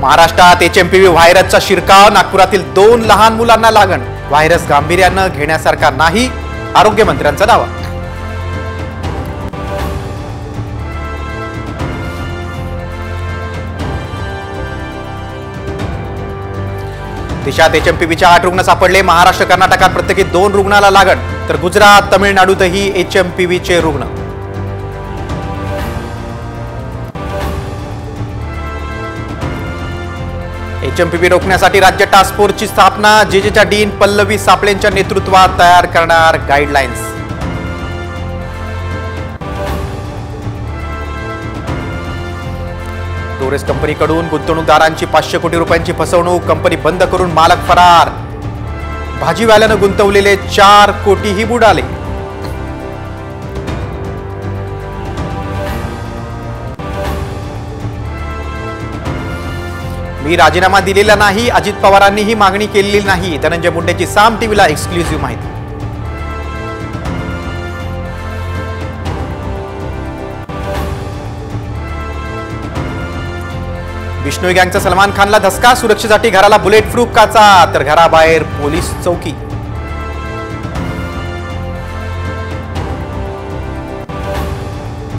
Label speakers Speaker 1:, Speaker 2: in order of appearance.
Speaker 1: महाराष्ट्रात एचएमपीव्ही व्हायरसचा शिरकाव, नागपुरातील 2 लहान मुलांना लागण. व्हायरस गांभीर्यानं घेण्यासारखा नाही, आरोग्यमंत्र्यांचा दावा. देशात एचएमपीव्हीच्या 8 रुग्ण सापडले. महाराष्ट्र कर्नाटकात प्रत्येकी 2 रुग्णाला लागण, तर गुजरात तमिळनाडूतही एचएमपीव्हीचे रुग्ण. एचएमपीव्ही रोखण्यासाठी राज्य टास्क फोर्सची स्थापना. जेजेच्या डीन पल्लवी सापळेंच्या नेतृत्वात तयार करणार गाईडलाईन्स. टुरिस्ट कंपनीकडून गुंतवणूकदारांची 500 कोटी रुपयांची फसवणूक. कंपनी बंद करून मालक फरार. भाजीवाल्यानं गुंतवलेले 4 कोटीही बुडाले. मी राजीनामा दिलेला नाही, अजित पवारांनी ही मागणी केलेली नाही. धनंजय मुंडेची साम टीव्हीला एक्सक्लुझिव्ह माहिती. बिश्नोई गँगचा सलमान खानला धसका. सुरक्षेसाठी घराला बुलेट प्रूफ काचा, तर घराबाहेर पोलीस चौकी.